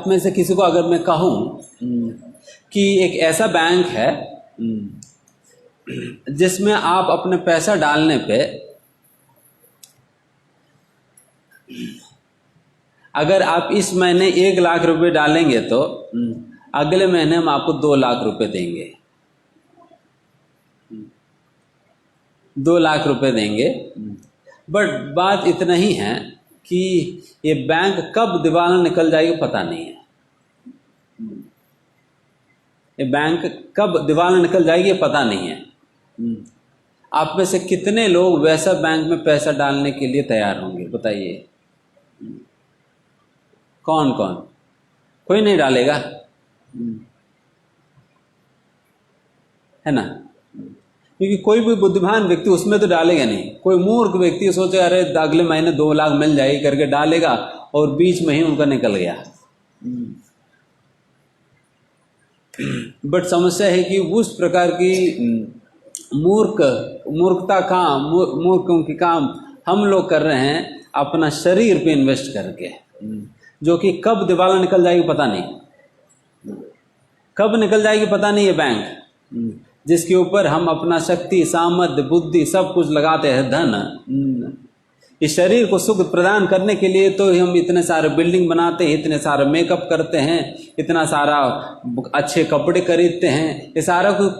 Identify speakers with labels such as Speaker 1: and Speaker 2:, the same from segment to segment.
Speaker 1: आप में से किसी को अगर मैं कहूँ कि एक ऐसा बैंक है जिसमें आप अपने पैसा डालने पे अगर आप इस महीने 1 लाख रुपए डालेंगे तो अगले महीने हम आपको 2 लाख रुपए देंगे, 2 लाख रुपए देंगे। बट बात इतना ही है कि ये बैंक कब दिवाला निकल जाएगी पता नहीं है। ये बैंक कब दिवाला निकल जाएगी पता नहीं है। आप में से कितने लोग वैसा बैंक में पैसा डालने के लिए तैयार होंगे बताइए? कौन कौन? कोई नहीं डालेगा, है ना? क्योंकि कोई भी बुद्धिमान व्यक्ति उसमें तो डालेगा नहीं। कोई मूर्ख व्यक्ति सोचे अरे अगले महीने 2 लाख मिल जाएगी करके डालेगा और बीच में ही उनका निकल गया। बट समस्या है कि उस प्रकार की मूर्खों की काम हम लोग कर रहे हैं अपना शरीर पे इन्वेस्ट करके, जो कि कब दिवाला निकल जाएगी पता नहीं, कब निकल जाएगी पता नहीं। ये बैंक जिसके ऊपर हम अपना शक्ति, सामर्थ्य, बुद्धि सब कुछ लगाते हैं, धन, इस शरीर को सुख प्रदान करने के लिए तो हम इतने सारे बिल्डिंग बनाते हैं, इतने सारे मेकअप करते हैं, इतना सारा अच्छे कपड़े खरीदते हैं, ये सारा कुछ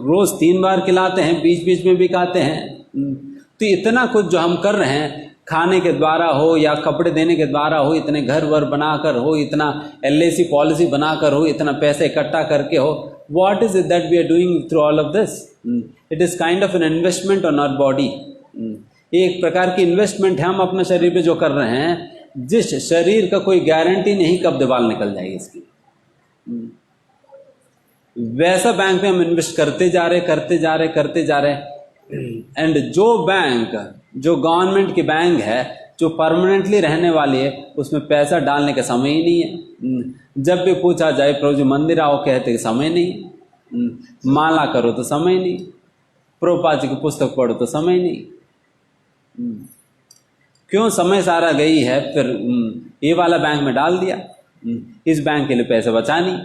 Speaker 1: रोज 3 बार खिलाते हैं, बीच बीच में भी खाते हैं। तो इतना कुछ जो हम कर रहे हैं खाने के द्वारा हो या कपड़े देने के द्वारा हो, इतने घर वर बनाकर हो, इतना LIC पॉलिसी बनाकर हो, इतना पैसे इकट्ठा करके हो, what is it that we are doing through all of this? It is kind of an investment on our body. एक प्रकार की इन्वेस्टमेंट है हम अपने शरीर पे जो कर रहे हैं, जिस शरीर का कोई गारंटी नहीं कब दिवाला निकल जाएगी इसकी। वैसा बैंक में हम इन्वेस्ट करते जा रहे एंड जो बैंक, जो गवर्नमेंट की बैंक है, जो परमानेंटली रहने वाली है, उसमें पैसा डालने का समय ही नहीं है। जब भी पूछा जाए प्रभु जी मंदिर आओ, कहते समय नहीं, माला करो तो समय नहीं, प्रभुपाद जी की पुस्तक पढ़ो तो समय नहीं। क्यों? समय सारा गई है, फिर ये वाला बैंक में डाल दिया, इस बैंक के लिए पैसे बचा नहीं।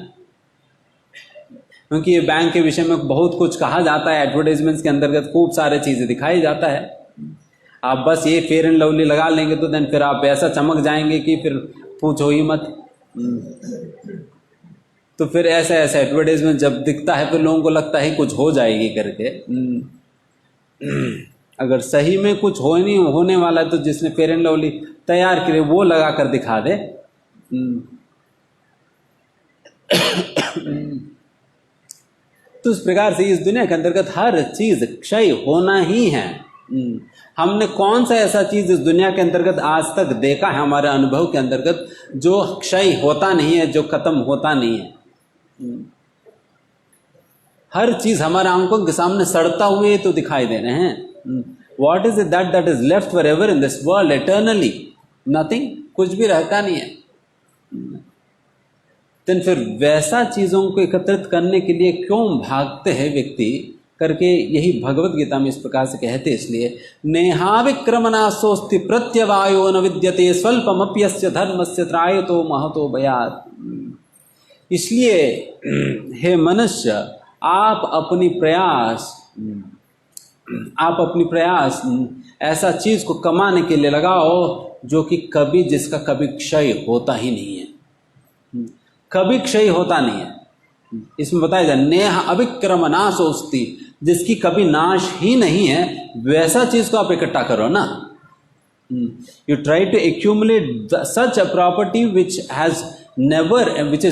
Speaker 1: क्योंकि ये बैंक के विषय में बहुत कुछ कहा जाता है, एडवर्टाइजमेंट्स के अंतर्गत खूब सारे चीजें दिखाई जाता है। आप बस ये फेयर एंड लवली लगा लेंगे तो देन फिर आप ऐसा चमक जाएंगे कि फिर पूछो ही मत। तो फिर ऐसा ऐसा एडवर्टाइजमेंट जब दिखता है फिर लोगों को लगता है कुछ हो जाएगी करके। अगर सही में कुछ होने वाला है तो जिसने फेयर एंड लवली तैयार करे वो लगा कर दिखा दे। तो इस प्रकार से इस दुनिया के अंतर्गत हर चीज क्षय होना ही है। हमने कौन सा ऐसा चीज इस दुनिया के अंतर्गत आज तक देखा है हमारे अनुभव के अंतर्गत जो क्षय होता नहीं है, जो खत्म होता नहीं है? हर चीज हमारे आंखों के सामने सड़ता हुए तो दिखाई दे रहे हैं। What is it that is left forever in this world eternally? Nothing, कुछ भी रहता नहीं है। तो फिर वैसा चीजों को एकत्रित करने के लिए क्यों भागते हैं व्यक्ति करके यही भगवत गीता में इस प्रकार से कहते, इसलिए नेहाविक्रमणासोस्ति प्रत्यवायो न विद्यते स्वल्पमप्यस्य धर्मस्य त्रायतो महतो भयात्। इसलिए हे मनुष्य, आप अपनी प्रयास ऐसा चीज को कमाने के लिए लगाओ जो कि जिसका कभी क्षय होता ही नहीं है, कभी क्षय होता नहीं है। इसमें बताया जाए नेह अविक्रमणासोस्ति, जिसकी कभी नाश ही नहीं है, वैसा चीज को आप इकट्ठा करो ना। You try to accumulate such a property which is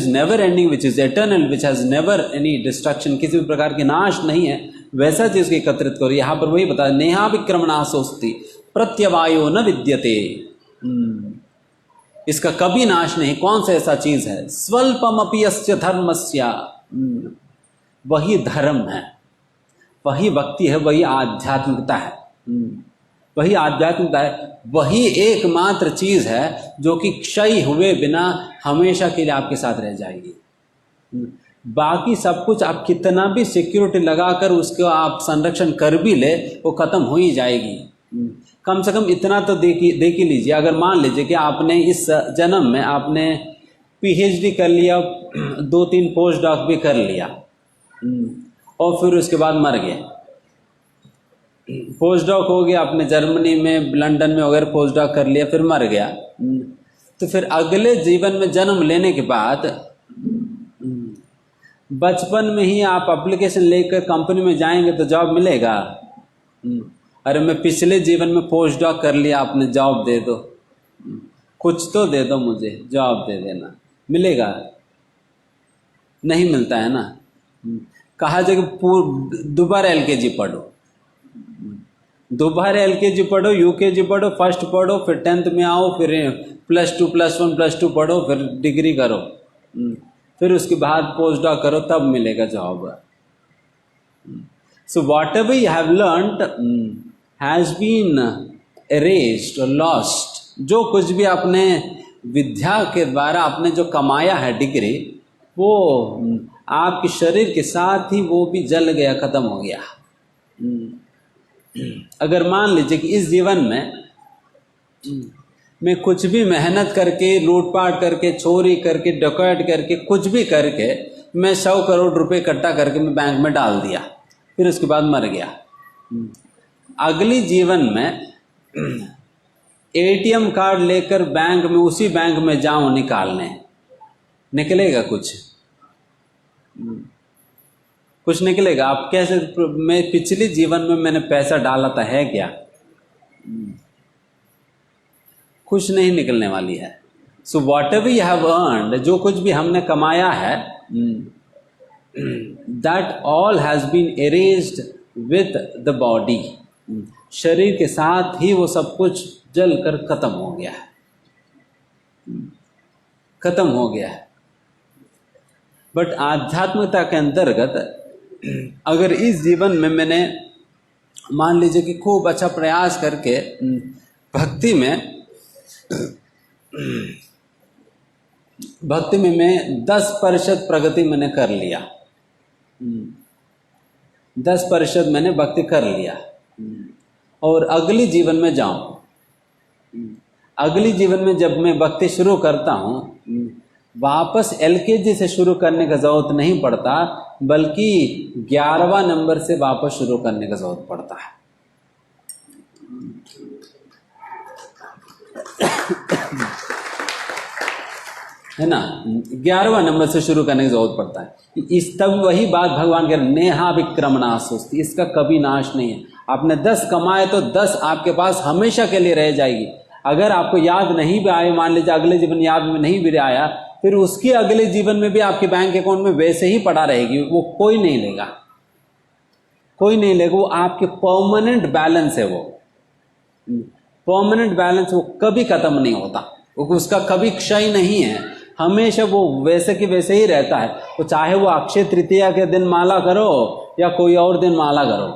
Speaker 1: never ending, which is eternal, which has never any destruction, किसी भी प्रकार की नाश नहीं है, वैसा चीज को एकत्रित करो। यहां पर वही बताया नेहाविक्रमणासोस्ति प्रत्यवायो न विद्यते, इसका कभी नाश नहीं। कौन सा ऐसा चीज है? स्वल्पमपि यस्य धर्मस्य, वही धर्म है, वही भक्ति है, वही आध्यात्मिकता है, वही आध्यात्मिकता है, वही एकमात्र चीज है जो कि क्षय हुए बिना हमेशा के लिए आपके साथ रह जाएगी। बाकी सब कुछ आप कितना भी सिक्योरिटी लगाकर उसको आप संरक्षण कर भी ले, वो खत्म हो ही जाएगी। कम से कम इतना तो देख ही लीजिए। अगर मान लीजिए कि आपने इस जन्म में आपने पीएचडी कर लिया, 2-3 पोस्ट डॉक भी कर लिया, और फिर उसके बाद मर गए। पोस्ट डॉक हो गया, आपने जर्मनी में, लंदन में वगैरह पोस्ट डॉक कर लिया, फिर मर गया। तो फिर अगले जीवन में जन्म लेने के बाद बचपन में ही आप एप्लीकेशन लेकर कंपनी में जाएंगे तो जॉब मिलेगा? अरे मैं पिछले जीवन में पोस्ट डॉक कर लिया, आपने जॉब दे दो, कुछ तो दे दो मुझे, जॉब दे देना, मिलेगा? नहीं मिलता है ना। कहा जाए कि दोबारा एलकेजी पढ़ो, दोबारा एलकेजी पढ़ो, यूकेजी पढ़ो, फर्स्ट पढ़ो, फिर 10th में आओ, फिर +2 +1 +2 पढ़ो, फिर डिग्री करो, फिर उसके बाद पोस्ट डॉक करो, तब मिलेगा job. So whatever you have learned has been erased और लॉस्ट। जो कुछ भी आपने विद्या के द्वारा आपने जो कमाया है डिग्री, वो आपके शरीर के साथ ही वो भी जल गया, खत्म हो गया। अगर मान लीजिए कि इस जीवन में मैं कुछ भी मेहनत करके, लूटपाट करके, चोरी करके, डकैत करके, कुछ भी करके मैं 100 करोड़ रुपए इकट्ठा करके मैं बैंक में डाल दिया, फिर उसके बाद मर गया। अगली जीवन में एटीएम कार्ड लेकर बैंक में, उसी बैंक में जाऊं निकालने, निकलेगा कुछ? कुछ निकलेगा? आप कैसे, मैं पिछले जीवन में मैंने पैसा डाला था, है क्या? कुछ नहीं निकलने वाली है। So whatever you have earned, जो कुछ भी हमने कमाया है, that all has been erased with the body. शरीर के साथ ही वो सब कुछ जल कर खत्म हो गया है, खत्म हो गया है। बट आध्यात्मिकता के अंतर्गत अगर इस जीवन में मैंने मान लीजिए कि खूब अच्छा प्रयास करके भक्ति में मैं 10% प्रगति मैंने कर लिया, 10% मैंने भक्ति कर लिया, और अगली जीवन में जाऊं, अगली जीवन में जब मैं भक्ति शुरू करता हूं, वापस एलकेजी से शुरू करने का जरूरत नहीं पड़ता, बल्कि 11वां नंबर से वापस शुरू करने का जरूरत पड़ता है। है ना, 11वां नंबर से शुरू करने की जरूरत पड़ता है। इस तब वही बात भगवान कह रहे, नेहा विक्रमणा सुस्ती, इसका कभी नाश नहीं है। आपने 10 कमाए तो 10 आपके पास हमेशा के लिए रह जाएगी। अगर आपको याद नहीं भी आए, मान लीजिए अगले जीवन याद में नहीं भी आया, फिर उसके अगले जीवन में भी आपके बैंक अकाउंट में वैसे ही पड़ा रहेगी, वो कोई नहीं लेगा, कोई नहीं लेगा। वो आपके परमानेंट बैलेंस है, वो परमानेंट बैलेंस, वो कभी खत्म नहीं होता, उसका कभी क्षय नहीं है, हमेशा वो वैसे के वैसे ही रहता है। तो चाहे वो अक्षय तृतीया के दिन माला करो या कोई और दिन माला करो,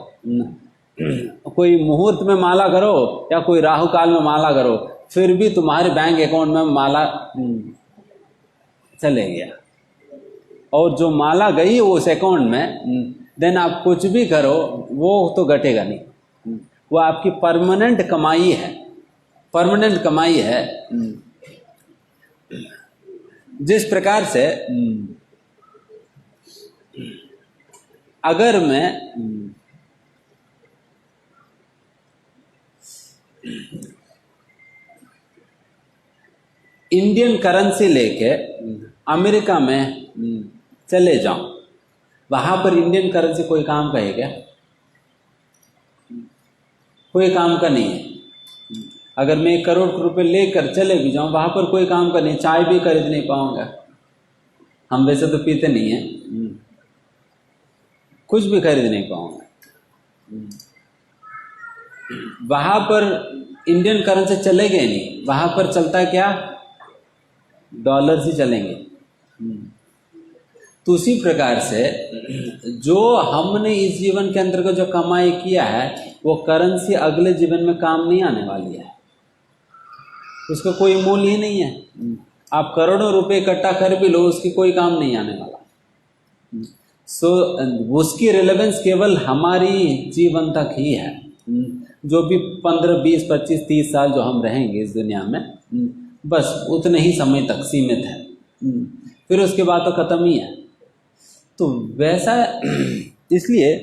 Speaker 1: कोई मुहूर्त में माला करो या कोई राहु काल में माला करो, फिर भी तुम्हारे बैंक अकाउंट में माला चले गया। और जो माला गई उस अकाउंट में, देन आप कुछ भी करो वो तो घटेगा नहीं, वो आपकी परमानेंट कमाई है, परमानेंट कमाई है। जिस प्रकार से अगर मैं इंडियन करेंसी लेके अमेरिका में चले जाऊं, वहां पर इंडियन करेंसी कोई काम का है क्या? कोई काम का नहीं है। अगर मैं 1 करोड़ रुपए लेकर चले भी जाऊं, वहां पर कोई काम का नहीं, चाय भी खरीद नहीं पाऊंगा। हम वैसे तो पीते नहीं है, कुछ भी खरीद नहीं पाऊंगा। वहां पर इंडियन करेंसी चलेगी नहीं, वहां पर चलता क्या? डॉलर ही चलेंगे। तो उसी प्रकार से जो हमने इस जीवन के अंतर्गत जो कमाई किया है, वो करेंसी अगले जीवन में काम नहीं आने वाली है, उसका कोई मूल्य ही नहीं है। आप करोड़ों रुपए इकट्ठा कर भी लो, उसकी कोई काम नहीं आने वाला। सो उसकी रिलेवेंस केवल हमारी जीवन तक ही है। जो भी 15, 20, 25, 30 साल जो हम रहेंगे इस दुनिया में, बस उतने ही समय तक सीमित है। फिर उसके बाद तो खत्म ही है। तो वैसा इसलिए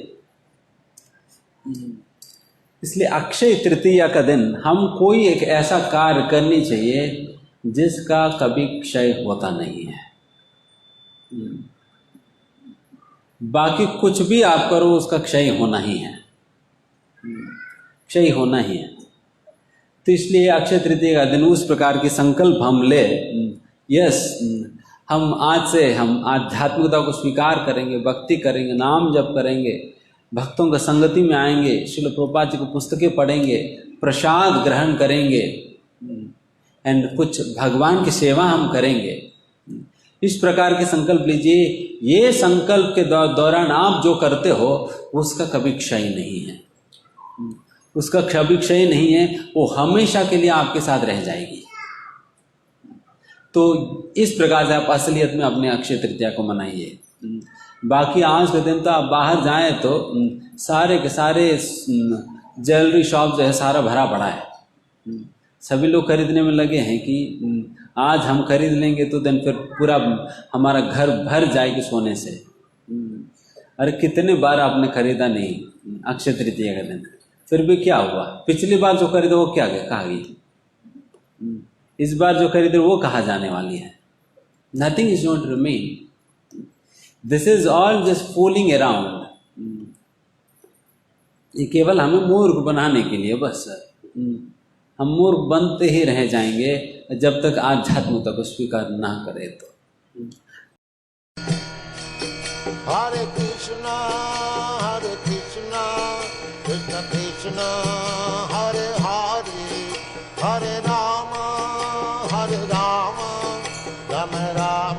Speaker 1: अक्षय तृतीया का दिन हम कोई एक ऐसा कार्य करनी चाहिए जिसका कभी क्षय होता नहीं है। बाकी कुछ भी आप करो उसका क्षय होना ही है, क्षय होना ही है। तो इसलिए अक्षय तृतीया का दिन उस प्रकार के संकल्प हम ले, यस हम आज से हम आध्यात्मिकता को स्वीकार करेंगे, भक्ति करेंगे, नाम जप करेंगे, भक्तों का संगति में आएंगे, श्रील प्रभुपाद जी को पुस्तकें पढ़ेंगे, प्रसाद ग्रहण करेंगे एंड कुछ भगवान की सेवा हम करेंगे। इस प्रकार के संकल्प लीजिए। ये संकल्प के दौरान आप जो करते हो उसका कभी क्षय नहीं है, उसका कभी क्षय नहीं है, वो हमेशा के लिए आपके साथ रह जाएगी। तो इस प्रकार से आप असलियत में अपने अक्षय तृतीया को मनाइए। बाकी आज के दिन तो आप बाहर जाएं तो सारे के सारे ज्वेलरी शॉप जो है सारा भरा पड़ा है, सभी लोग खरीदने में लगे हैं कि आज हम खरीद लेंगे तो दिन फिर पूरा हमारा घर भर जाएगी सोने से। अरे कितने बार आपने खरीदा नहीं अक्षय तृतीया का दिन, फिर भी क्या हुआ? पिछली बार जो खरीदा वो क्या कहा गई, इस बार जो खरीदे वो कहाँ जाने वाली है? Nothing is not remain, this is all just fooling around. ये केवल हमें मूर्ख बनाने के लिए बस, हम मूर्ख बनते ही रह जाएंगे जब तक आध्यात्मिकता को स्वीकार ना करें। तो
Speaker 2: हरे कृष्णा कृष्ण कृष्ण हरे हरे, हरे राम राम राम